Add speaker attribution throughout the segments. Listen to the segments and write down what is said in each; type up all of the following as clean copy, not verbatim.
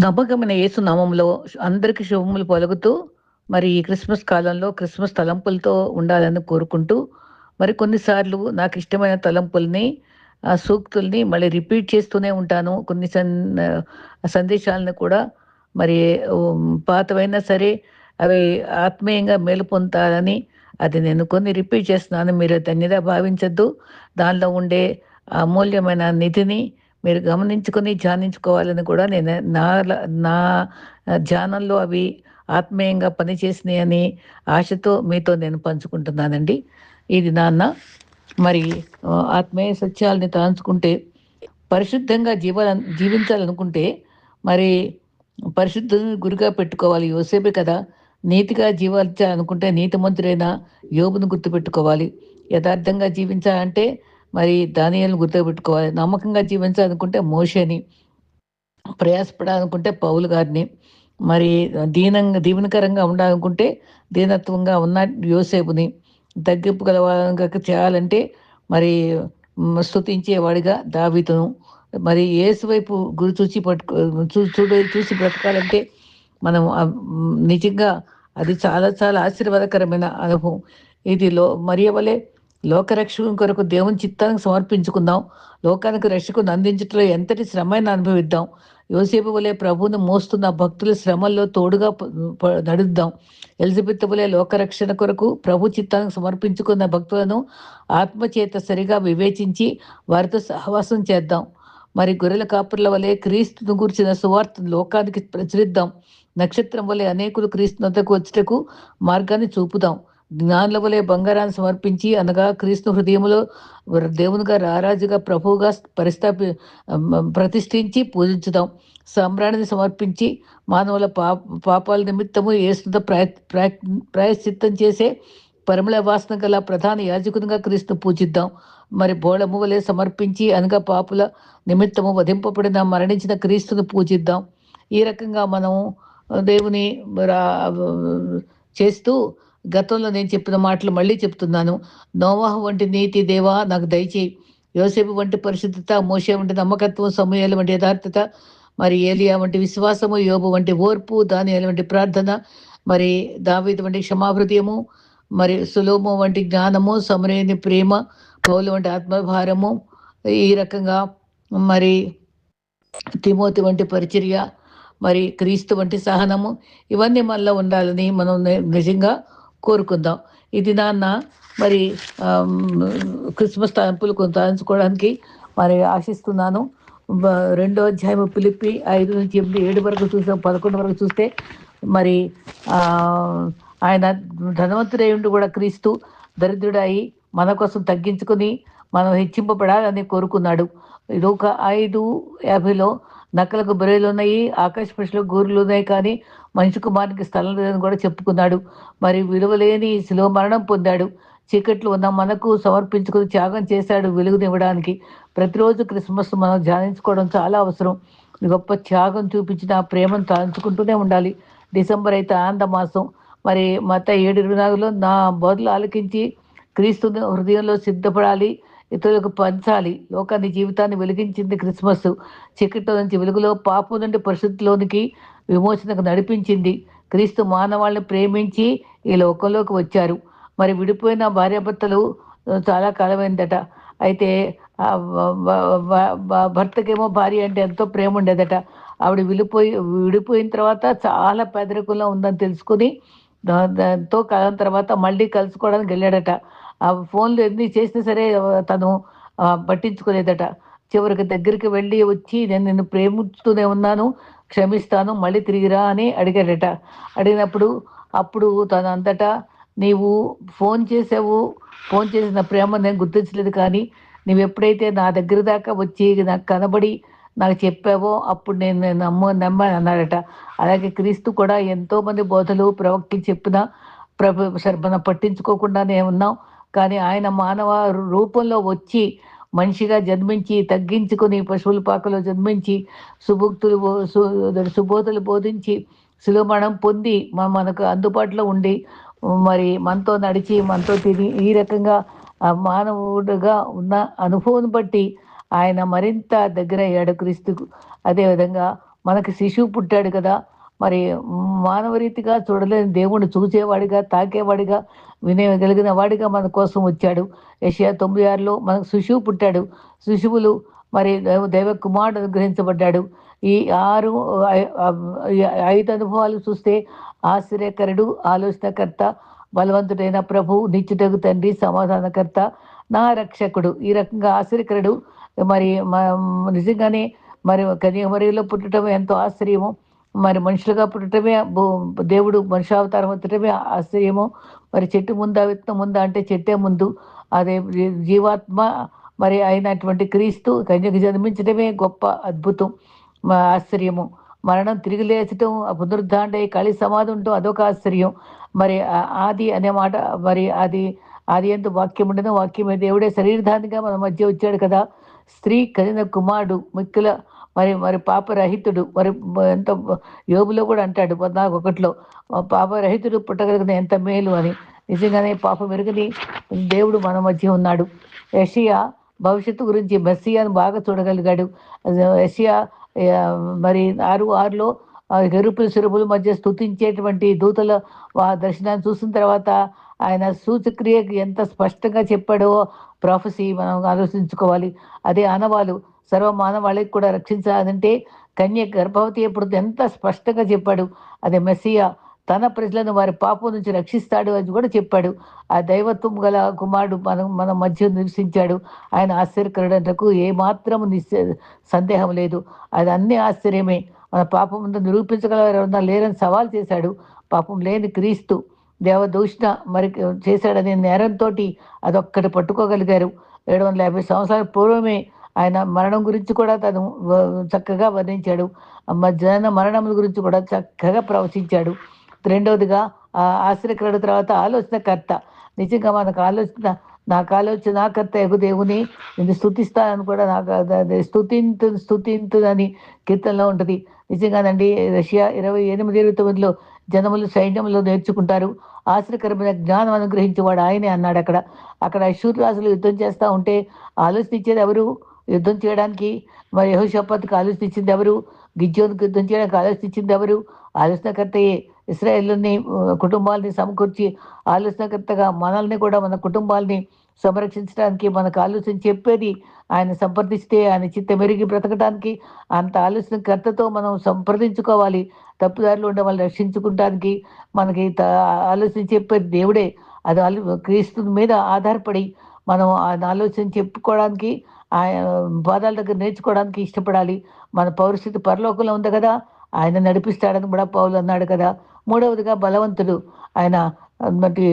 Speaker 1: నమ్మకమైన యేసు నామంలో అందరికి శుభములు పలుకుతూ, మరి ఈ క్రిస్మస్ కాలంలో క్రిస్మస్ తలంపులతో ఉండాలని కోరుకుంటూ, మరి కొన్నిసార్లు నాకిష్టమైన తలంపుల్ని, సూక్తుల్ని మళ్ళీ రిపీట్ చేస్తూనే ఉంటాను. సందేశాలను కూడా మరి పాతవైనా సరే అవి ఆత్మీయంగా మేలు పొందుతారని అది నేను కొన్ని రిపీట్ చేస్తున్నాను. మీరు దాన్నిదా భావించొద్దు. దానిలో ఉండే అమూల్యమైన నిధిని మీరు గమనించుకొని ధ్యానించుకోవాలని కూడా నేను నా ధ్యానంలో అవి ఆత్మీయంగా పనిచేసినాయని ఆశతో మీతో నేను పంచుకుంటున్నానండి. ఇది నాన్న మరి ఆత్మీయ సత్యాల్ని తలంచుకుంటే పరిశుద్ధంగా జీవించాలనుకుంటే మరి పరిశుద్ధుని గురిగా పెట్టుకోవాలి. యోసేపే కదా! నీతిగా జీవించాలనుకుంటే నీతిమంతుడైన యోబును గుర్తుపెట్టుకోవాలి. యథార్థంగా జీవించాలంటే మరి దానియేలును గుర్తుపెట్టుకోవాలి. నమ్మకంగా జీవించాలనుకుంటే మోషేని, ప్రయాసపడాలనుకుంటే పౌలు గారిని, మరి దీవెనకరంగా ఉండాలనుకుంటే దీనత్వంగా ఉన్న యోసేపుని, తగ్గింపు గలవారంగా చేయాలంటే మరి స్తుతించేవాడిగా దావీదును, మరి యేసు వైపు గురి చూసి చూసి బ్రతకాలంటే మనం నిజంగా అది చాలా చాలా ఆశీర్వాదకరమైన అనుభవం. ఇది మరియ వలె లోకరక్షకుని కొరకు దేవుని చిత్తానికి సమర్పించుకుందాం. లోకానికి రక్షకుని అందించటంలో ఎంతటి శ్రమైనా అనుభవిద్దాం. యోసేపు వలె ప్రభువును మోస్తున్న భక్తుల శ్రమల్లో తోడుగా నడుద్దాం. ఎలిజబెత్ వలె లోకరక్షణ కొరకు ప్రభు చిత్తానికి సమర్పించుకున్న భక్తులను ఆత్మచేత సరిగా వివేచించి వారితో సహవాసం చేద్దాం. మరి గొర్రెల కాపుర్ల వలె క్రీస్తును గురించిన సువార్త లోకానికి ప్రచురిద్దాం. నక్షత్రం వలె అనేకులు క్రీస్తు వద్దకు వచ్చుటకు మార్గాన్ని చూపుదాం. జ్ఞానుల వలె బంగారాన్ని సమర్పించి అనగా క్రీస్తు హృదయంలో దేవునిగా రారాజుగా ప్రభువుగా ప్రతిష్ఠించి పూజించుదాం. సామ్రాణిని సమర్పించి మానవుల పాపాల నిమిత్తము యేసుతో ప్రాయశ్చిత్తం చేసే పరిమళ వాసన గల ప్రధాన యాజకునిగా క్రీస్తు పూజిద్దాం. మరి బోళము వలె సమర్పించి అనగా పాపుల నిమిత్తము వధింపబడిన మరణించిన క్రీస్తును పూజిద్దాం. ఈ రకంగా మనం దేవుని చేస్తూ గతంలో నేను చెప్పిన మాటలు మళ్ళీ చెప్తున్నాను. నోవాహు వంటి నీతి దేవా నాకు దయచేయి. యోసేపు వంటి పరిశుద్ధత, మోషే వంటి నమ్మకత్వం, సమూయేలు వంటి యథార్థత, మరి ఏలియా వంటి విశ్వాసము, యోబు వంటి ఓర్పు, దానియేలు వంటి ప్రార్థన, మరి దావీదు వంటి క్షమాహృదయము, మరి సులోము వంటి జ్ఞానము, సమరేని ప్రేమ, పౌలు వంటి ఆత్మభారము, ఈ రకంగా మరి తిమోతి వంటి పరిచర్య, మరి క్రీస్తు వంటి సహనము, ఇవన్నీ మనలో ఉండాలని మనం నిజంగా కోరుకుందాం. ఇది నాన్న మరి క్రిస్మస్ తలంపులు కొంత తలంచుకోవడానికి మరి ఆశిస్తున్నాను. 2వ అధ్యాయము ఫిలిప్పీ 5-8 వరకు చూసాం. 11 వరకు చూస్తే మరి ఆయన ధనవంతుడై ఉండి కూడా క్రీస్తు దరిద్రుడై మన కోసం తగ్గించుకుని మనం హెచ్చింపబడాలని కోరుకున్నాడు. ఇదొక 5:50లో నక్కలకు బొరేలు ఉన్నాయి, ఆకాశ పక్షులు గూరులు ఉన్నాయి, కానీ మనిషి కుమారునికి స్థలం లేదని కూడా చెప్పుకున్నాడు. మరి విలువలేని శిలువ మరణం పొందాడు. చీకట్లు ఉన్న మనకు సమర్పించుకుని త్యాగం చేశాడు వెలుగునివ్వడానికి. ప్రతిరోజు క్రిస్మస్ మనం ధ్యానించుకోవడం చాలా అవసరం. గొప్ప త్యాగం చూపించిన ప్రేమను తలంచుకుంటూనే ఉండాలి. డిసెంబర్ అయితే ఆనంద మాసం. మరి మత్తయి 7:24లో నా బోధలు ఆలకించి క్రీస్తుని హృదయంలో సిద్ధపడాలి, ఇతరులకు పంచాలి. లోకాన్ని జీవితాన్ని వెలిగించింది క్రిస్మస్. చీకట్లో నుంచి వెలుగులో, పాపం నుండి పరిశుద్ధిలోనికి విమోచనకు నడిపించింది. క్రీస్తు మానవాళ్ళని ప్రేమించి ఈ లోకంలోకి వచ్చారు. మరి విడిపోయిన భార్యాభర్తలు చాలా కాలమైందట. అయితే భర్తకేమో భార్య అంటే ఎంతో ప్రేమ ఉండేదట. ఆవిడ విడిపోయిన తర్వాత చాలా పేదరికంలో ఉందని తెలుసుకుని ఎంతో కాలం తర్వాత మళ్ళీ కలుసుకోవడానికి వెళ్ళాడట. ఆ ఫోన్లు ఎన్ని చేసినా సరే తను పట్టించుకోలేదట. చివరికి దగ్గరికి వెళ్ళి వచ్చి నేను నిన్ను ప్రేమిస్తూనే ఉన్నాను, క్షమిస్తాను, మళ్ళీ తిరిగిరా అని అడిగాడట. అడిగినప్పుడు అప్పుడు తను అంతటా నీవు ఫోన్ చేసిన ప్రేమ నేను గుర్తించలేదు, కానీ నువ్వు ఎప్పుడైతే నా దగ్గర దాకా వచ్చి నాకు కనబడి నాకు చెప్పావో అప్పుడు నేను నమ్మాను అన్నాడట. అలాగే క్రీస్తు కూడా ఎంతోమంది బోధలు ప్రవక్తలు చెప్పినా మనం పట్టించుకోకుండానే ఉన్నాం. కానీ ఆయన మానవ రూపంలో వచ్చి మనిషిగా జన్మించి తగ్గించుకుని పశువుల పాకలో జన్మించి సుబోధలు బోధించి సులభమణం పొంది మనకు అందుబాటులో ఉండి మరి మనతో నడిచి మనతో తిని ఈ రకంగా మానవుడుగా ఉన్న అనుభవం బట్టి ఆయన మరింత దగ్గర అయ్యాడు క్రీస్తుకు. అదేవిధంగా మనకి శిశువు పుట్టాడు కదా! మరి మానవ రీతిగా చూడలేని దేవుడిని చూసేవాడిగా, తాకేవాడిగా, వినయగలిగిన వాడిగా మన కోసం వచ్చాడు. యెషయా 96లో మనకు శిశువు పుట్టాడు. శిశువులు మరి దైవ కుమారుడు అనుగ్రహించబడ్డాడు. ఈ 6 ఈ 5 అనుభవాలు చూస్తే ఆశ్చర్యకరుడు, ఆలోచనకర్త, బలవంతుడైన ప్రభువు, నిత్యుడగు తండ్రి, సమాధానకర్త, నా రక్షకుడు. ఈ రకంగా ఆశ్చర్యకరుడు మరి నిజంగానే మరి కన్యామరిలో పుట్టడం ఎంతో ఆశ్చర్యము. మరి మనుషులుగా పుట్టడమే దేవుడు మనుషావతారం ఎత్తడమే ఆశ్చర్యము. మరి చెట్టు ముందా, విత్తనం ముందా అంటే చెట్టే ముందు. అదే జీవాత్మ మరి అయినటువంటి క్రీస్తు కన్యకు జన్మించడమే గొప్ప అద్భుతం, ఆశ్చర్యము. మరణం తిరిగి లేచటం, పునరుద్ధాండ ఖాళీ సమాధి ఉండటం అదొక ఆశ్చర్యం. మరి ఆది అనే మాట, మరి ఆది యందు వాక్యం ఉండను, వాక్యమే దేవుడే శరీరధారిగా మన మధ్య వచ్చాడు కదా. స్త్రీ కనిన కుమారుడు, మిక్కుల మరి మరి పాపరహితుడు. మరి ఎంత యోబులో కూడా అంటాడు 14:1 పాపరహితుడు పుట్టగలిగిన ఎంత మేలు అని. నిజంగానే పాపం ఎరుగని దేవుడు మన మధ్య ఉన్నాడు. యెషయా భవిష్యత్తు గురించి మెస్సియాను బాగా చూడగలిగాడు. యెషయా మరి 6:6లో గెరుపుల సిరుపుల మధ్య స్తుతించేటువంటి దూతల దర్శనాన్ని చూసిన తర్వాత ఆయన సూచక్రియకి ఎంత స్పష్టంగా చెప్పాడో ప్రాఫెసీ మనం ఆలోచించుకోవాలి. అదే ఆనవాలు సర్వ మానవాళికి కూడా రక్షించాలంటే కన్య గర్భవతి ఎప్పుడు ఎంత స్పష్టంగా చెప్పాడు. అదే మెస్సియా తన ప్రజలను వారి పాపం నుంచి రక్షిస్తాడు అని కూడా చెప్పాడు. ఆ దైవత్వం గల కుమారుడు మన మధ్య నివసించాడు. ఆయన ఆశ్చర్యకరుడంటకు ఏమాత్రం సందేహం లేదు. అది అన్ని ఆశ్చర్యమే. మన పాపం ముందు నిరూపించగలవారు లేరని సవాల్ చేశాడు. పాపం లేని క్రీస్తు దేవదూషణ మరి చేశాడనే నేరంతో అదొక్కటి పట్టుకోగలిగారు. 750 సంవత్సరాల పూర్వమే ఆయన మరణం గురించి కూడా తను చక్కగా వర్ణించాడు. జనన మరణం గురించి కూడా చక్కగా ప్రవచించాడు. రెండవదిగా ఆశ్చర్యకరుడు, తర్వాత ఆలోచనకర్త. నిజంగా మనకు నాకు ఆలోచనకర్త ఎగు దేవుని నేను స్తుతిస్తానని కూడా నాకు స్తుతింతు అని కీర్తనలో ఉంటుంది. నిజంగానండి. రష్యా 28:29లో జనములు సైన్యంలో నేర్చుకుంటారు, ఆశ్చర్యకరమైన జ్ఞానం అనుగ్రహించేవాడు ఆయనే అన్నాడు. అక్కడ అశ్షూరు యుద్ధం చేస్తూ ఉంటే ఆలోచన ఇచ్చేది ఎవరు? యుద్ధం చేయడానికి మరి యెహోషాపాతుకు ఆలోచన ఇచ్చింది ఎవరు? గిద్యోనుకు యుద్ధం చేయడానికి ఆలోచన ఇచ్చింది ఎవరు? ఆలోచనకర్తయే. ఇశ్రాయేలుని కుటుంబాలని సమకూర్చి ఆలోచనకర్తగా మనల్ని కూడా, మన కుటుంబాలని సంరక్షించడానికి మనకు ఆలోచన చెప్పేది ఆయన. సంప్రదిస్తే ఆయన చిత్తం మెరిగి బ్రతకడానికి అంత ఆలోచనకర్తతో మనం సంప్రదించుకోవాలి. తప్పుదారిలో ఉండే వాళ్ళని రక్షించుకుంటానికి మనకి ఆలోచన చెప్పేది దేవుడే. అది క్రీస్తు మీద ఆధారపడి మనం ఆయన ఆలోచన చెప్పుకోవడానికి, ఆయన పాదాల దగ్గర నేర్చుకోవడానికి ఇష్టపడాలి. మన పౌరస్థితి పరలోకంలో ఉంది కదా, ఆయన నడిపిస్తాడని కూడా పౌలు అన్నాడు కదా. మూడవదిగా బలవంతుడు. ఆయన మరి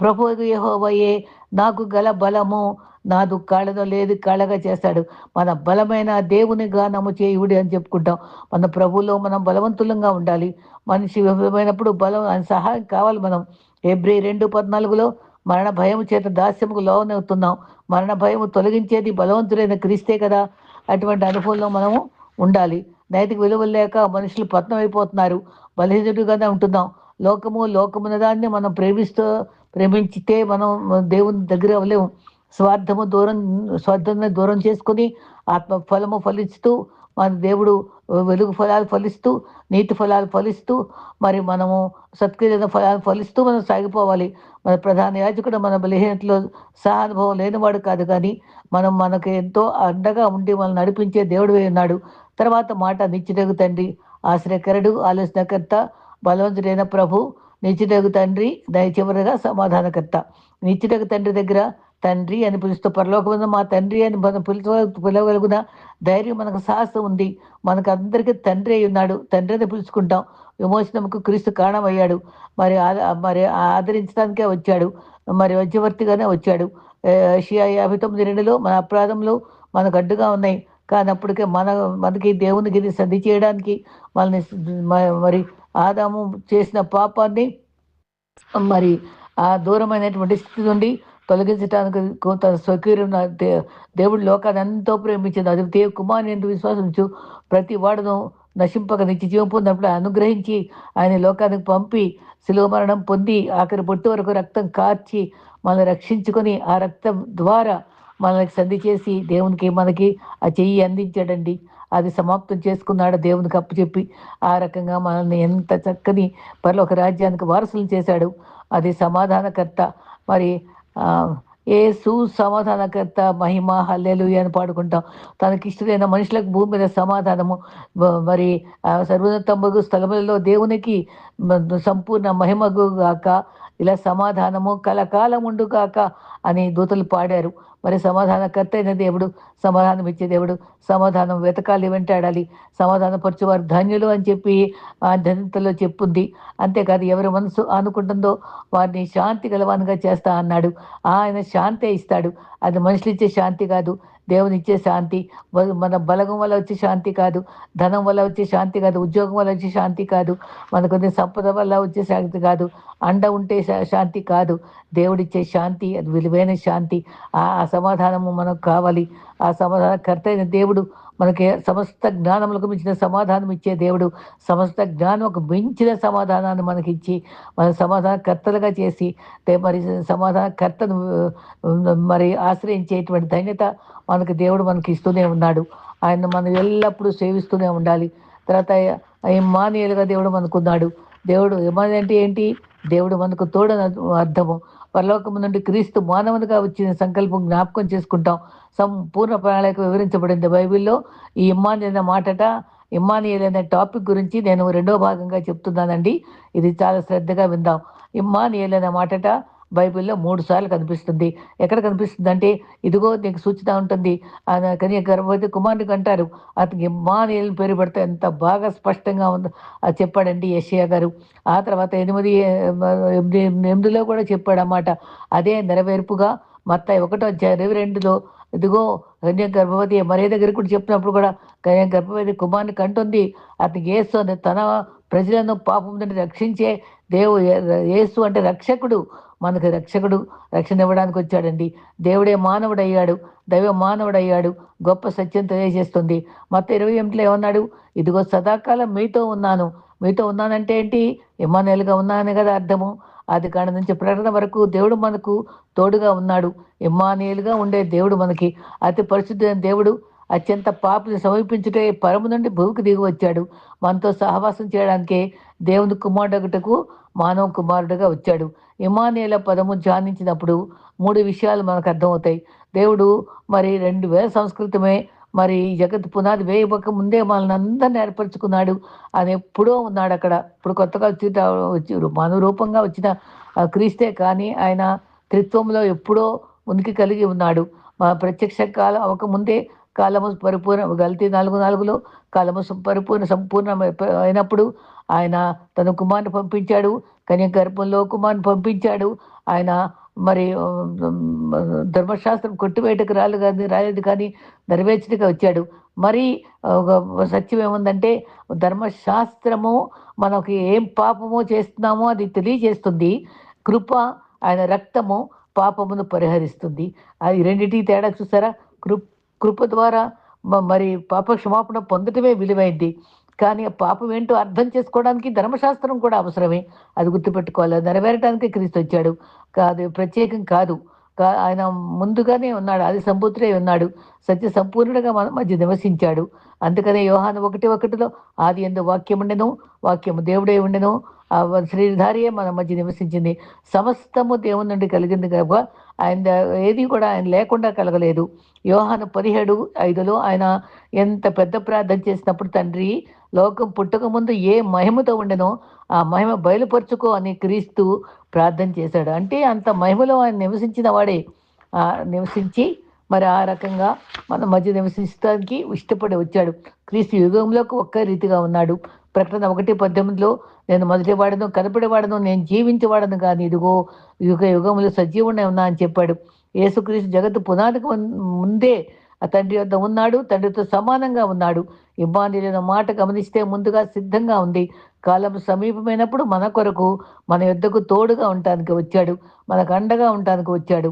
Speaker 1: ప్రభువు యెహోవాయే నాకు గల బలము, నా దుఃఖాలను లేదు కాళ్ళగా చేస్తాడు. మన బలమైన దేవుని గానము చేయుడి అని చెప్పుకుంటాం. మన ప్రభువులో మనం బలవంతులంగా ఉండాలి. మనిషి విఫలమైనప్పుడు బలం, ఆయన సహాయం కావాలి. మనం హెబ్రీ 2:14లో మరణ భయం చేత దాస్యముకు లోనవుతున్నాం, మరణ భయము తొలగించేది బలవంతుడైన క్రీస్తే కదా. అటువంటి అనుభవంలో మనము ఉండాలి. నైతిక విలువలు లేక మనుషులు పతనం అయిపోతున్నారు. బలహీనుడిగానే ఉంటున్నాం. లోకమున దాన్ని మనం ప్రేమించితే మనం దేవుని దగ్గర అవ్వలేము. స్వార్థాన్ని దూరం చేసుకొని ఆత్మ ఫలము ఫలిస్తూ, మన దేవుడు వెలుగు ఫలాలు ఫలిస్తూ, నీతి ఫలాలు ఫలిస్తూ, మరి మనము సత్క్రియల ఫలాలు ఫలిస్తూ మనం సాగిపోవాలి. మన ప్రధాన యాజకుడు మన బలహీనతలో సహానుభవం లేనివాడు కాదు, కానీ మనకు ఎంతో అండగా ఉండి మనం నడిపించే దేవుడు ఉన్నాడు. తర్వాత మాట నిత్యుడగు తండ్రి, ఆశ్రయకరుడు, ఆలోచనకర్త, బలవంతుడైన ప్రభు, నిత్యుడగు తండ్రి, చివరగా సమాధానకర్త. నిత్యుడగు తండ్రి దగ్గర తండ్రి అని పిలుస్తూ, పరలోకమున్న మా తండ్రి అని మనం పిలవగలుగున ధైర్యం మనకు సాహసం ఉంది. మనకు అందరికీ తండ్రి అయి ఉన్నాడు. తండ్రి అని పిలుచుకుంటాం. విమోచనకు క్రీస్తు కారణమయ్యాడు. మరి ఆదరించడానికే వచ్చాడు. మరి మధ్యవర్తిగానే వచ్చాడు. యెషయా 59:2లో మన అపరాధంలో మనకు అడ్డుగా ఉన్నాయి, కానీ అప్పటికే మనకి దేవునికి ఇది సరి చేయడానికి మనల్ని మరి ఆదాము చేసిన పాపాన్ని మరి ఆ దూరమైనటువంటి స్థితి నుండి తొలగించడానికి కొంత స్వకీయం దేవుడు లోకాన్ని ఎంతో ప్రేమించింది. అది దేవు కుమారుని ఎందుకు విశ్వాసించు ప్రతి వాడును నశింపక నిత్య జీవం పొందినప్పుడు అనుగ్రహించి ఆయన లోకానికి పంపి శిలువ మరణం పొంది ఆఖరి బొట్టు వరకు రక్తం కార్చి మనల్ని రక్షించుకొని ఆ రక్తం ద్వారా మనకి సంధి చేసి దేవునికి మనకి ఆ చెయ్యి అందించాడండి. అది సమాప్తం చేసుకున్నాడు దేవునికి అప్పచెప్పి. ఆ రకంగా మనల్ని ఎంత చక్కని పరలోక రాజ్యానికి వారసులు చేశాడు. అది సమాధానకర్త. మరి యేసు సమాధానకర్త, మహిమ హల్లెలూయా అని పాడుకుంటాం. తనకిష్టమైన మనుషులకు భూమి మీద సమాధానము. మరి సర్వోన్నతమగు స్థలములలో దేవునికి సంపూర్ణ మహిమగు గాక, ఇలా సమాధానము కలకాలముండు గాక అని దూతలు పాడారు. మరి సమాధానకర్త అయిన దేవుడు, సమాధానం ఇచ్చే దేవుడు. సమాధానం వెతకాలి, వెంటాడాలి. సమాధానపరచువారు ధన్యులు అని చెప్పి ఆ ధన్యతలో చెప్పుంది. అంతేకాదు, ఎవరి మనసు అనుకుంటుందో వారిని శాంతి గలవానిగా చేస్తా అన్నాడు. ఆయన శాంతే ఇస్తాడు. అది మనుషులిచ్చే శాంతి కాదు, దేవునిచ్చే శాంతి. మన బలగం వల్ల వచ్చే శాంతి కాదు, ధనం వల్ల వచ్చే శాంతి కాదు, ఉద్యోగం వల్ల వచ్చే శాంతి కాదు, మనకు సంపద వల్ల వచ్చే శాంతి కాదు, అండ ఉంటే శాంతి కాదు. దేవుడిచ్చే శాంతి అది విలువైన శాంతి. ఆ సమాధానము మనకు కావాలి. ఆ సమాధానకర్త అయిన దేవుడు మనకి సమస్త జ్ఞానములకు మించిన సమాధానం ఇచ్చే దేవుడు. సమస్త జ్ఞానముకు మించిన సమాధానాన్ని మనకిచ్చి మన సమాధానకర్తలుగా చేసి మరి సమాధానకర్తను మరి ఆశ్రయించేటువంటి ధన్యత మనకు దేవుడు మనకి ఇస్తూనే ఉన్నాడు. ఆయన మనం ఎల్లప్పుడూ సేవిస్తూనే ఉండాలి. తర్వాత ఇమ్మానుయేలుగా దేవుడు మనకున్నాడు. దేవుడు ఇమ్మానుయేలు అంటే ఏంటి? దేవుడు మనకు తోడని అర్థము. పరలోకము నుండి క్రీస్తు మానవునిగా వచ్చిన సంకల్పం జ్ఞాపకం చేసుకుంటాం. సంపూర్ణ ప్రణాళిక వివరించబడింది బైబిల్లో. ఈ ఇమ్మానుయేలు అనే మాటట, ఇమ్మానుయేలు అనే టాపిక్ గురించి నేను రెండో భాగంగా చెప్తున్నానండి. ఇది చాలా శ్రద్ధగా విందాం. ఇమ్మానుయేలు అనే మాటట బైబిల్లో 3 సార్లు కనిపిస్తుంది. ఎక్కడ కనిపిస్తుంది అంటే, ఇదిగో నీకు సూచన ఉంటుంది. ఆయన కన్య గర్భవతి కుమారునికి అంటారు. అతనికి ఇమ్మానుయేలు పేరు పెడితే ఎంత బాగా స్పష్టంగా ఉందో అది చెప్పాడండి యెషయా గారు. ఆ తర్వాత 8:8లో కూడా చెప్పాడన్నమాట. అదే నెరవేర్పుగా మత్తయి 1:22లో ఇదిగో కన్య గర్భవతి మరే దగ్గర కూడా చెప్పినప్పుడు కూడా కన్య గర్భవతి కుమారుని కంటుంది. అతనికి యేసు అని తన ప్రజలను పాపం నుండి రక్షించే యేసు అంటే రక్షకుడు. మనకు రక్షకుడు, రక్షణ ఇవ్వడానికి వచ్చాడండి. దేవుడే మానవుడయ్యాడు, దైవ మానవుడయ్యాడు. గొప్ప సత్యం తెలియజేస్తుంది. మత్తయి 28లో ఏమన్నాడు? ఇదిగో సదాకాలం మీతో ఉన్నాను. మీతో ఉన్నానంటే ఏంటి? ఇమ్మానుయేలుగా ఉన్నానని కదా అర్థము. ఆదికాండం నుంచి ప్రకటన వరకు దేవుడు మనకు తోడుగా ఉన్నాడు. ఇమ్మానుయేలుగా ఉండే దేవుడు మనకి అతి పరిశుద్ధమైన దేవుడు. అత్యంత పాపిని సమీపించుటే పరము నుండి భూమికి దిగి వచ్చాడు. మనతో సహవాసం చేయడానికే దేవుని కుమారుడగుటకు మానవ కుమారుడుగా వచ్చాడు. ఇమ్మానుయేల పదము ధ్యానించినప్పుడు 3 విషయాలు మనకు అర్థమవుతాయి. దేవుడు మరి 2000 సంస్కృతమే మరి జగత్ పునాది వేయబోక ముందే మనల్ని అందరిని ఏర్పరచుకున్నాడు. ఆయన ఎప్పుడో ఉన్నాడు అక్కడ. ఇప్పుడు కొత్తగా వచ్చి మానవ రూపంగా వచ్చిన క్రీస్తే కానీ ఆయన త్రిత్వంలో ఎప్పుడో ఉనికి కలిగి ఉన్నాడు. ప్రత్యక్ష కాలం అవ్వకముందే కాలము పరిపూర్ణ గల్తీ 4:4లో కాలము సంపూర్ణ అయినప్పుడు ఆయన తన కుమారుని పంపించాడు. కన్య గర్భంలో కుమారుని పంపించాడు. ఆయన మరి ధర్మశాస్త్రం కొట్టివేయటకు రాలేదు కానీ నెరవేర్చడానికి వచ్చాడు. మరి ఒక సత్యం ఏముందంటే, ధర్మశాస్త్రము మనకి ఏం పాపమో చేస్తున్నామో అది తెలియజేస్తుంది. కృప, ఆయన రక్తము పాపమును పరిహరిస్తుంది. అది రెండిటికి తేడా చూసారా? కృప ద్వారా మరి పాప క్షమాపణ పొందటమే విలువైంది. కానీ ఆ పాపం ఏంటో అర్థం చేసుకోవడానికి ధర్మశాస్త్రం కూడా అవసరమే. అది గుర్తుపెట్టుకోవాలి. నెరవేరటానికి క్రీస్తు వచ్చాడు. కాదు, ప్రత్యేకం కాదు. ఆయన ముందుగానే ఉన్నాడు. ఆది సంపూర్ణుడై ఉన్నాడు. సత్య సంపూర్ణుడిగా మన మధ్య నివసించాడు. అందుకనే యోహాను 1:1లో ఆది యందు వాక్యం ఉండెను, వాక్యము దేవుడై ఉండెను, ఆ శ్రీధారియే మన మధ్య నివసించింది. సమస్తము దేవుని నుండి కలిగింది కనుక ఆయన ఏది కూడా ఆయన లేకుండా కలగలేదు. యోహాను 17:5లో ఆయన ఎంత పెద్ద ప్రార్థన చేసినప్పుడు, తండ్రి లోకం పుట్టక ముందు ఏ మహిమతో ఉండెనో ఆ మహిమ బయలుపరుచుకో అని క్రీస్తు ప్రార్థన చేశాడు. అంటే అంత మహిమలో ఆయన నివసించిన వాడే. నివసించి మరి ఆ రకంగా మన మధ్య నివసించడానికి ఇష్టపడి వచ్చాడు. క్రీస్తు యుగంలోకి ఒక్క రీతిగా ఉన్నాడు. ప్రకటన 1:18లో నేను మొదటివాడను, కనపడేవాడను, నేను జీవించేవాడను కానీ ఇదిగో యుగములు సజీవునే ఉన్నా అని చెప్పాడు. యేసుక్రీస్తు జగత్తు పునాదికి ముందే ఆ తండ్రి వద్ద ఉన్నాడు, తండ్రితో సమానంగా ఉన్నాడు. ఇమ్మానుయేలు మాట గమనిస్తే ముందుగా సిద్ధంగా ఉంది. కాలం సమీపమైనప్పుడు మన కొరకు మన యొద్దకు తోడుగా ఉండటానికి వచ్చాడు, మనకు అండగా ఉండటానికి వచ్చాడు.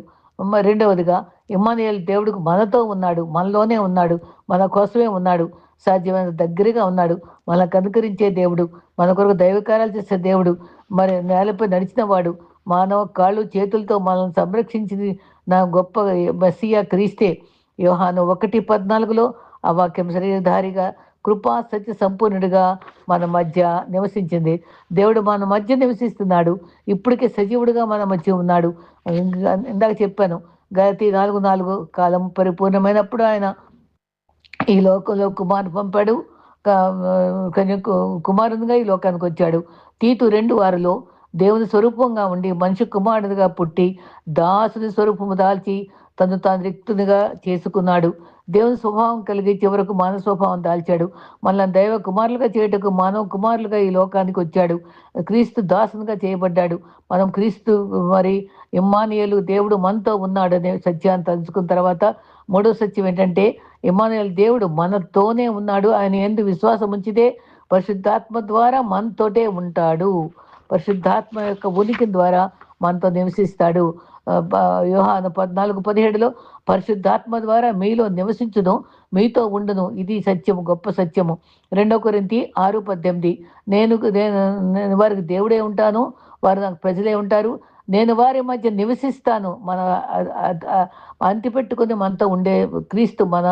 Speaker 1: రెండవదిగా ఇమ్మానుయేలు దేవుడికి మనతో ఉన్నాడు, మనలోనే ఉన్నాడు, మన కోసమే ఉన్నాడు, సాధ్యమైన దగ్గరగా ఉన్నాడు. మనకు అనుకరించే దేవుడు, మన కొరకు దైవకార్యాలు చేసే దేవుడు, మరి నేలపై నడిచిన వాడు, మానవ కాళ్ళు చేతులతో మనల్ని సంరక్షించింది నా గొప్ప మెస్సియా క్రీస్తే. యోహాను 1:14లో ఆ వాక్యం శరీరధారిగా కృపా సత్య సంపూర్ణుడిగా మన మధ్య నివసించింది. దేవుడు మన మధ్య నివసిస్తున్నాడు. ఇప్పటికే సజీవుడిగా మన మధ్య ఉన్నాడు. ఇందాక చెప్పాను, గలతీ 4:4 కాలం పరిపూర్ణమైనప్పుడు ఆయన ఈ లోకంలో కుమారుని పంపాడు. కుమారునిగా ఈ లోకానికి వచ్చాడు. తీతు 2:6లో దేవుని స్వరూపంగా ఉండి మనిషి కుమారునిగా పుట్టి దాసుని స్వరూపము దాల్చి తను తాను రిక్తునిగా చేసుకున్నాడు. దేవుని స్వభావం కలిగి చివరకు మానవ స్వభావం దాల్చాడు. మనల్ని దైవ కుమారులుగా చేయుటకు మానవ కుమారులుగా ఈ లోకానికి వచ్చాడు. క్రీస్తు దాసునిగా చేయబడ్డాడు. మనం క్రీస్తు మరి ఇమ్మానుయేలు, దేవుడు మనతో ఉన్నాడనే సత్యాన్ని తెలుసుకున్న తర్వాత మూడో సత్యం ఏంటంటే, ఇమ్మానుయేలు దేవుడు మనతోనే ఉన్నాడు. ఆయన యందు విశ్వాసం ఉంచితే పరిశుద్ధాత్మ ద్వారా మనతోటే ఉంటాడు. పరిశుద్ధాత్మ యొక్క ఉనికి ద్వారా మనతో నివసిస్తాడు. యోహాను 14:17లో పరిశుద్ధాత్మ ద్వారా మీలో నివసించును, మీతో ఉండును. ఇది సత్యము, గొప్ప సత్యము. 2 కొరింథీ 6:18 నేను వారికి దేవుడే ఉంటాను, వారు నాకు ప్రజలే ఉంటారు, నేను వారి మధ్య నివసిస్తాను. మన అంటిపెట్టుకుని మనతో ఉండే క్రీస్తు మన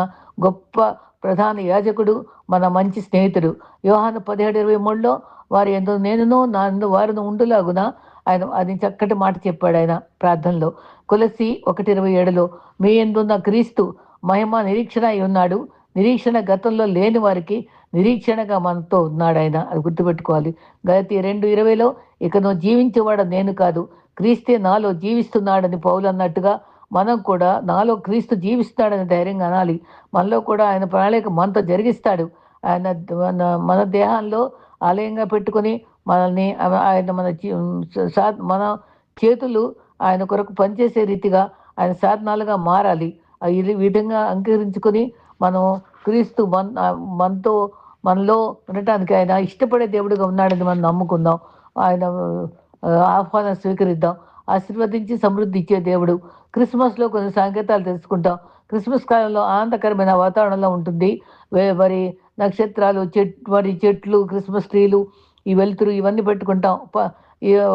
Speaker 1: గొప్ప ప్రధాన యాజకుడు, మన మంచి స్నేహితుడు. యోహాను 17:23లో వారి యందు నేనును నా యందు వారును ఉండులాగున ఆయన అది చక్కటి మాట చెప్పాడు ఆయన ప్రార్థనలో. కొలస్సీ 1:27లో మీ యందున్న క్రీస్తు మహిమ నిరీక్షణ అయి ఉన్నాడు. నిరీక్షణ గతంలో లేని వారికి నిరీక్షణగా మనతో ఉన్నాడు ఆయన. అది గుర్తుపెట్టుకోవాలి. గలతీ 2:20లో ఇక నువ్వు జీవించేవాడు నేను కాదు, క్రీస్తే నాలో జీవిస్తున్నాడని పౌలు అన్నట్టుగా మనం కూడా నాలో క్రీస్తు జీవిస్తాడని ధైర్యంగా అనాలి. మనలో కూడా ఆయన ప్రణాళిక మనతో జరిగిస్తాడు. ఆయన మన దేహాల్లో ఆలయంగా పెట్టుకొని మనల్ని ఆయన మన చేతులు ఆయన కొరకు పనిచేసే రీతిగా ఆయన సాధనాలుగా మారాలి. ఈ విధంగా అంగీకరించుకొని మనం క్రీస్తు మనతో మనలో ఉండటానికి ఆయన ఇష్టపడే దేవుడిగా ఉన్నాడని మనం నమ్ముకుందాం. ఆయన ఆహ్వానం స్వీకరిద్దాం. ఆశీర్వదించి సమృద్ధి ఇచ్చే దేవుడు. క్రిస్మస్లో కొన్ని సంకేతాలు తెలుసుకుంటాం. క్రిస్మస్ కాలంలో ఆనందకరమైన వాతావరణంలో ఉంటుంది. మరి నక్షత్రాలు, చెట్లు, క్రిస్మస్ ట్రీలు, ఈ వెలుతురు ఇవన్నీ పెట్టుకుంటాం.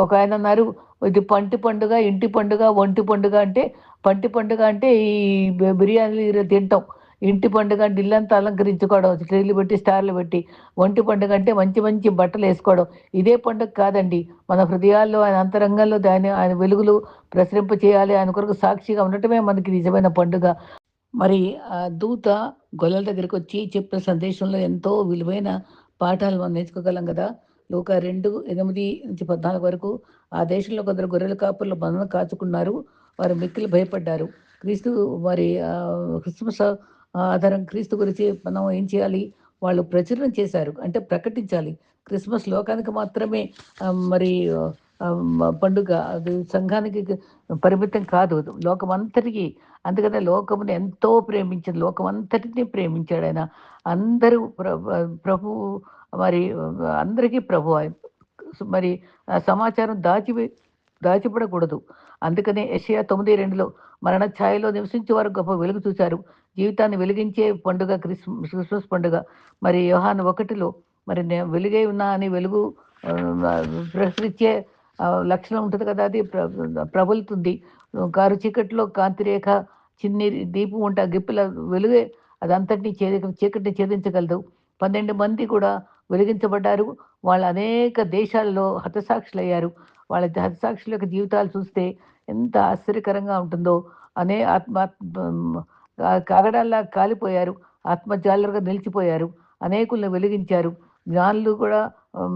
Speaker 1: ఒక ఆయన అన్నారు, ఇది పంటి పండుగ, ఇంటి పండుగ, ఒంటి పండుగ. అంటే పంటి పండుగ అంటే ఈ బిర్యానీలు తింటాం. ఇంటి పండుగ అంటే ఇల్లంతా అలంకరించుకోవడం, ట్రీలు పెట్టి, స్టార్లు పెట్టి. ఒంటి పండుగ అంటే మంచి మంచి బట్టలు వేసుకోవడం. ఇదే పండుగ కాదండి. మన హృదయాల్లో ఆయన అంతరంగంలో ఆయన వెలుగులు ప్రసరింప చేయాలి. ఆయన కొరకు సాక్షిగా ఉండటమే మనకి నిజమైన పండుగ. మరి ఆ దూత గొల్లల దగ్గరికి వచ్చి చెప్పిన సందేశంలో ఎంతో విలువైన పాఠాలు మనం నేర్చుకోగలం కదా. లూకా 2:8-14 వరకు ఆ దేశంలో కొందరు గొర్రెల కాపుర్లు మనను కాచుకున్నారు, వారు మిక్కిలి భయపడ్డారు. క్రీస్తు మరి క్రిస్మస్ ఆధారం క్రీస్తు గురించి మనం ఏం చేయాలి, వాళ్ళు ప్రచురణ చేశారు, అంటే ప్రకటించాలి. క్రిస్మస్ లోకానికి మాత్రమే మరి పండుగ, అది సంఘానికి పరిమితం కాదు, లోకం అంతటికీ. అందుకనే లోకమును ఎంతో ప్రేమించింది, లోకం అంతటినీ ప్రేమించాడు ఆయన. అందరూ ప్రభు మరి అందరికీ ప్రభు ఆయన. మరి సమాచారం దాచిపడకూడదు. అందుకనే యెషయా 9:2లో మరణ ఛాయలో నివసించే వారు గొప్ప వెలుగు చూశారు. జీవితాన్ని వెలిగించే పండుగ క్రిస్మస్ పండుగ. మరి యోహాను 1లో మరి నేను వెలుగై ఉన్నా అని వెలుగు ప్రసరించే లక్షణం ఉంటుంది కదా, అది ప్రబలుతుంది. కారు చీకట్లో కాంతిరేఖ చిన్ని దీపం ఉంటే ఆ గిప్పుల వెలుగే అదంతటినీ చీకటిని ఛేదించగలదు. 12 మంది కూడా వెలిగించబడ్డారు. వాళ్ళు అనేక దేశాలలో హతసాక్షులయ్యారు. వాళ్ళ హతసాక్షుల యొక్క జీవితాలు చూస్తే ఎంత ఆశ్చర్యకరంగా ఉంటుందో. కాగడాల్లా కాలిపోయారు, ఆత్మజాలరుగా నిలిచిపోయారు. అనేకులను వెలిగించారు. జ్ఞానులు కూడా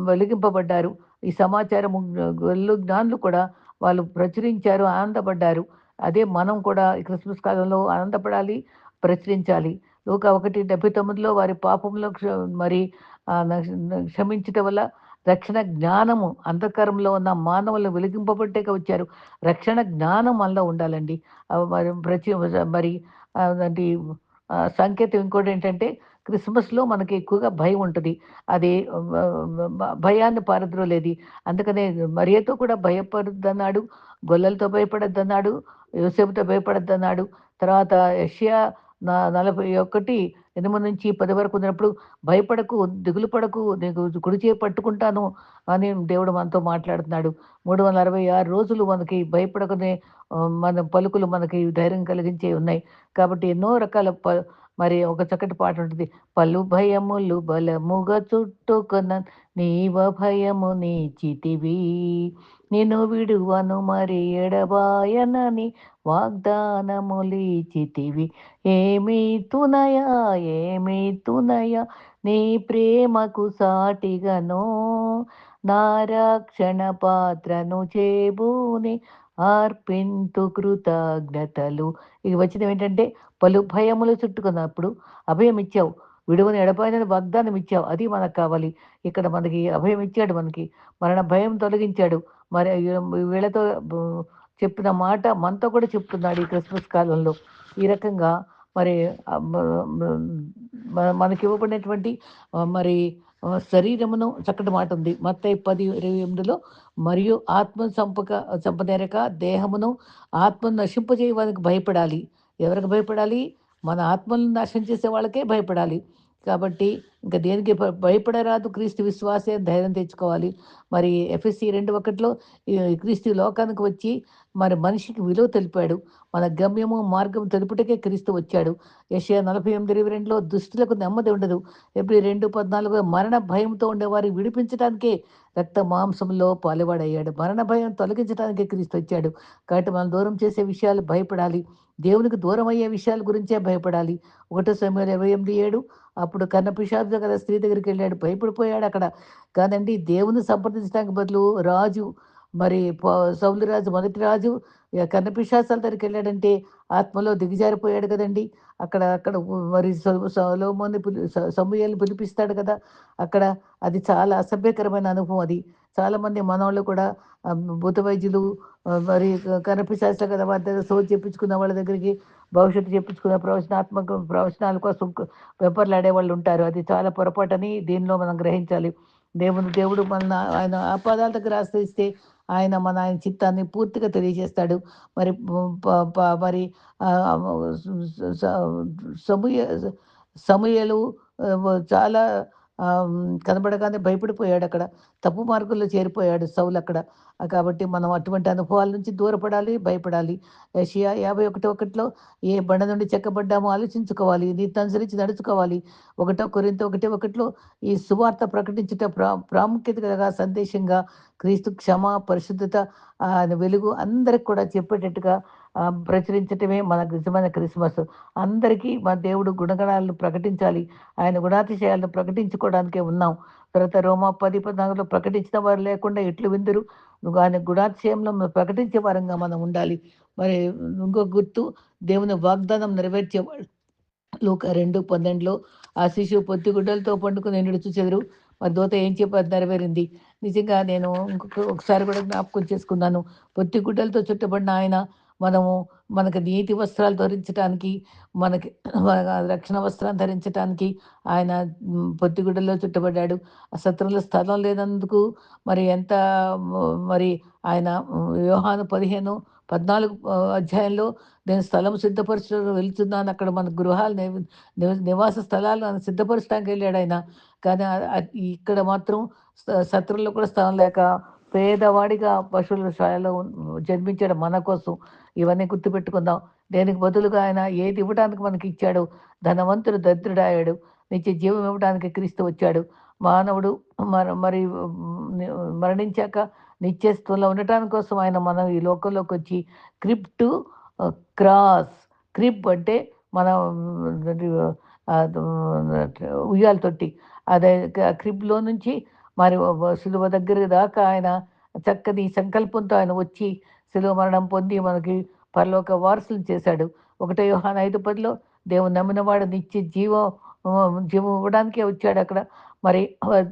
Speaker 1: వెలిగింపబడ్డారు. ఈ సమాచారం జ్ఞానులు కూడా వాళ్ళు ప్రచురించారు, ఆనందపడ్డారు. అదే మనం కూడా ఈ క్రిస్మస్ కాలంలో ఆనందపడాలి, ప్రచురించాలి. లూకా 1:79లో వారి పాపంలో మరి క్షమించటం వల్ల రక్షణ జ్ఞానము అంధకారంలో ఉన్న మానవులను వెలిగింపబట్టేక వచ్చారు. రక్షణ జ్ఞానం మనలో ఉండాలండి. మరి అంటే సంకేతం ఇంకోటి ఏంటంటే, క్రిస్మస్లో మనకి ఎక్కువగా భయం ఉంటుంది. అది భయాన్ని పారద్రోలేది. అందుకనే మరియతో కూడా భయపడొద్దన్నాడు, గొల్లలతో భయపడొద్దన్నాడు, యోసేపుతో భయపడొద్దన్నాడు. తర్వాత యెషయా 41:8-10 వరకు ఉన్నప్పుడు భయపడకు, దిగులు పడకు, నీకు కుడి చేయి పట్టుకుంటాను అని దేవుడు మనతో మాట్లాడుతున్నాడు. 366 రోజులు మనకి భయపడకనే మన పలుకులు మనకి ధైర్యం కలిగించే ఉన్నాయి. కాబట్టి ఎన్నో రకాల మరి ఒక చక్కటి పాట ఉంటుంది. పలు భయములు బలముగ చుట్టుకొన నీవ భయము నీచితివి. నిన్ను విడువను మరి ఎడబాయనని వాగ్దానములిచితివి. ఏమి తునయ ఏమి తునయ నీ ప్రేమకు సాటిగను. నా రక్షణ పాత్రను చేబూని అర్పింతు కృతజ్ఞతలు. ఇక వచ్చినవేంటంటే, పలు భయములు చుట్టుకున్నప్పుడు అభయం ఇచ్చావు. విడువని ఎడబాయనని వాగ్దానం ఇచ్చావు. అది మనకు కావాలి. ఇక్కడ మనకి అభయం ఇచ్చాడు మనకి. మరణ భయం తొలగించాడు. మరి వీళ్ళతో చెప్పిన మాట మనతో కూడా చెప్తున్నాడు ఈ క్రిస్మస్ కాలంలో. ఈ రకంగా మరి మనకివ్వబడినటువంటి మరి శరీరమును చక్కటి మాట ఉంది. మత్తయి 10:28లో మరియు ఆత్మ చంపనేరక దేహమును ఆత్మను నశింపజేయడానికి భయపడాలి. ఎవరికి భయపడాలి? మన ఆత్మలను నాశనం చేసే వాళ్ళకే భయపడాలి. కాబట్టి ఇంక దేనికి భయపడరాదు, క్రీస్తు విశ్వాసే ధైర్యం తెచ్చుకోవాలి. మరి ఎఫెసీ 2:1లో క్రీస్తు లోకానికి వచ్చి మరి మనిషికి విలువ తెలిపాడు. మన గమ్యము, మార్గము తెలుపుటకే క్రీస్తు వచ్చాడు. యెషయా 48:22లో దుష్టులకు నెమ్మది ఉండదు. ఎబ్రీ 2:14 మరణ భయంతో ఉండేవారిని విడిపించడానికే రక్త మాంసంలో పాలువాడయ్యాడు. మరణ భయం తొలగించడానికే క్రీస్తు వచ్చాడు. కాబట్టి మనం దూరం చేసే విషయాలు భయపడాలి. దేవునికి దూరం అయ్యే విషయాల గురించే భయపడాలి. 1 సమూయేలు 28:7 అప్పుడు కన్నపిశాచు గల స్త్రీ దగ్గరికి వెళ్ళాడు. భయపడిపోయాడు అక్కడ. కాదండి, దేవుని సంప్రదించడానికి బదులు రాజు మరి సౌలు రాజు, మొదటి రాజు కన్నపిశాచాల దగ్గరికి వెళ్ళాడంటే ఆత్మలో దిగజారిపోయాడు కదండి. అక్కడ అక్కడ మరి సొలొమోన్ని సమూయేలుని పిలిపిస్తాడు కదా అక్కడ. అది చాలా అసభ్యకరమైన అనుభవం అది. చాలామంది మనోళ్ళు కూడా భూత వైద్యులు మరి కన్నపిశాచుల కదా వాళ్ళ దగ్గర సోది చెప్పించుకున్న వాళ్ళ దగ్గరికి భవిష్యత్తు చెప్పించుకున్న ప్రవచనాత్మక ప్రవచనాల కోసం వెంపర్లాడే వాళ్ళు ఉంటారు. అది చాలా పొరపాటని దీనిలో మనం గ్రహించాలి. దేవుడు మన ఆయన ఆపాదాల దగ్గర ఆశ్రయిస్తే ఆయన చిత్తాన్ని పూర్తిగా తెలియజేస్తాడు. మరి మరి సమూయ సమూయేలు చాలా కనబడగానే భయపడిపోయాడు అక్కడ. తప్పు మార్గంలో చేరిపోయాడు సౌలు అక్కడ. కాబట్టి మనం అటువంటి అనుభవాల నుంచి దూరపడాలి, భయపడాలి. యెషయా 51:1లో ఏ బండ నుండి చెక్కబడ్డామో ఆలోచించుకోవాలి. నీతిని అనుసరించి నడుచుకోవాలి. 1 కొరింథీ 1:1లో ఈ సువార్త ప్రకటించుట ప్రాముఖ్యత గల సందేశంగా క్రీస్తు క్షమ, పరిశుద్ధత, వెలుగు అందరికి కూడా చెప్పేటట్టుగా ప్రచురించటమే మన నిజమైన క్రిస్మస్. అందరికీ మన దేవుడు గుణగణాలను ప్రకటించాలి. ఆయన గుణాతిశయాలను ప్రకటించుకోవడానికే ఉన్నాం. తర్వాత రోమా 10:14లో ప్రకటించిన వారు లేకుండా ఎట్లు విందురు, ఆయన గుణాతిశయంలో ప్రకటించే వారంగా మనం ఉండాలి. మరి ఇంకో గుర్తు, దేవుని వాగ్దానం నెరవేర్చేవాడు. లూకా 2:12లో ఆ శిశువు పొత్తిగుడ్డలతో పండుకొని ఎండుడు చూచెదరు. మరి దూత ఏం చెప్పి అది నెరవేరింది. నిజంగా నేను ఒకసారి కూడా జ్ఞాపకం చేసుకున్నాను. పొత్తిగుడ్డలతో చుట్టబడిన ఆయన మనకు నీతి వస్త్రాలు ధరించటానికి, మనకి రక్షణ వస్త్రాన్ని ధరించటానికి ఆయన పొత్తిగుడ్డల్లో చుట్టబడ్డాడు. ఆ శత్రువుల స్థలం లేనందుకు మరి ఎంత మరి ఆయన యోహాను 15:14 అధ్యాయంలో నేను స్థలం సిద్ధపరచడానికి వెళ్తున్నాను. అక్కడ మన గృహాలు నివాస స్థలాలను సిద్ధపరచడానికి వెళ్ళాడు ఆయన. కానీ ఇక్కడ మాత్రం శత్రువుల్లో కూడా స్థలం లేక పేదవాడిగా పశువుల శాలలో జన్మించాడు మన కోసం. ఇవన్నీ గుర్తుపెట్టుకుందాం. దేనికి బదులుగా ఆయన ఏది ఇవ్వడానికి మనకి ఇచ్చాడు. ధనవంతుడు దరిద్రుడాయాడు. నిత్య జీవం ఇవ్వడానికి క్రీస్తు వచ్చాడు. మానవుడు మరి మరణించాక నిత్యత్వంలో ఉండటానికి కోసం ఆయన మనం ఈ లోకంలోకి వచ్చి క్రిప్టు క్రాస్. క్రిప్ అంటే మన ఉయ్యాల తొట్టి. అదే క్రిబ్‌లో నుంచి మరి సిలువ దగ్గర దాకా ఆయన చక్కని సంకల్పంతో ఆయన వచ్చి సిలువ మరణం పొంది మనకి పరలోక వారసులను చేశాడు. 1 యోహాను 5:10లో దేవుని నమ్మినవాడు నిత్య జీవం ఇవ్వడానికే వచ్చాడక్కడ. మరి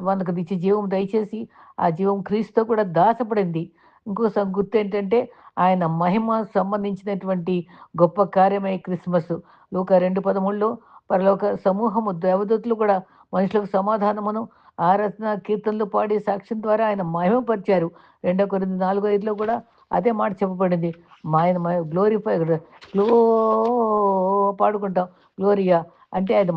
Speaker 1: మనకు నిత్య జీవం దయచేసి ఆ జీవం క్రీస్తుతో కూడా దాచబడింది. ఇంకో గుర్తేంటంటే ఆయన మహిమ సంబంధించినటువంటి గొప్ప కార్యమే క్రిస్మస్. లూకా 2:13లో పరలోక సమూహము దేవదూతలు కూడా మనుషులకు సమాధానమును, ఆరాధన, కీర్తనలు పాడి సాక్ష్యం ద్వారా ఆయన మహిమపరిచారు. 2 కొరింథీ 4:5లో కూడా అదే మాట చెప్పబడింది. ఆయన గ్లోరిఫై పాడుకుంటాం గ్లోరియా. అంటే ఆయన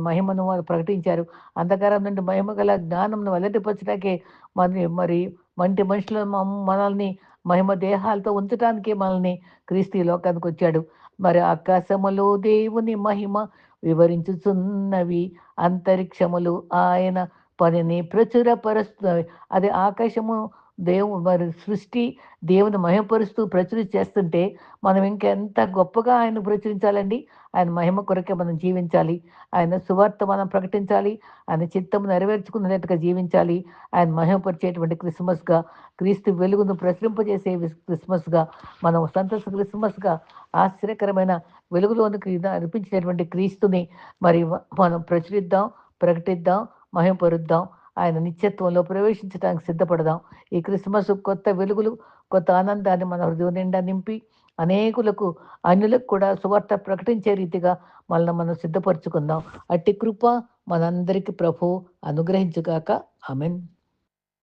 Speaker 1: మహిమను వారు ప్రకటించారు. అంధకారం నుండి మహిమ గల జ్ఞానంను వెల్లడిపరచడానికే మరి మంటి మనుషులు మనల్ని మహిమ దేహాలతో ఉంచటానికే మనల్ని క్రీస్తు ఈ లోకానికి వచ్చాడు. మరి ఆకాశములో దేవుని మహిమ వివరించుచున్నవి. అంతరిక్షములు ఆయన పనిని ప్రచురపరుస్తున్నవి. అది ఆకాశము మరి సృష్టి దేవుని మహిమపరుస్తూ చేస్తుంటే మనం ఇంకెంత గొప్పగా ఆయన ప్రచురించాలండి. ఆయన మహిమ కొరకే మనం జీవించాలి. ఆయన సువార్త మనం ప్రకటించాలి. ఆయన చిత్తము నెరవేర్చుకునేటట్టుగా జీవించాలి. ఆయన మహిమపరిచేటువంటి క్రిస్మస్‌గా, క్రీస్తు వెలుగును ప్రసరింపజేసే క్రిస్మస్‌గా, మనం సంతోష క్రిస్మస్‌గా, ఆశ్చర్యకరమైన వెలుగులోనికి నడిపించినటువంటి క్రీస్తుని మరి మనం ప్రచురిద్దాం, ప్రకటిద్దాం, మహిమపరుద్దాం. ఆయన నిత్యత్వంలో ప్రవేశించడానికి సిద్ధపడదాం. ఈ క్రిస్మస్ కొత్త వెలుగులు, కొత్త ఆనందాన్ని మన హృదయం నిండా నింపి అనేకులకు, అన్యులకు కూడా సువార్త ప్రకటించే రీతిగా మనల్ని మనం సిద్ధపరచుకుందాం. అట్టి కృప మనందరికీ ప్రభువు అనుగ్రహించుగాక. ఆమేన్.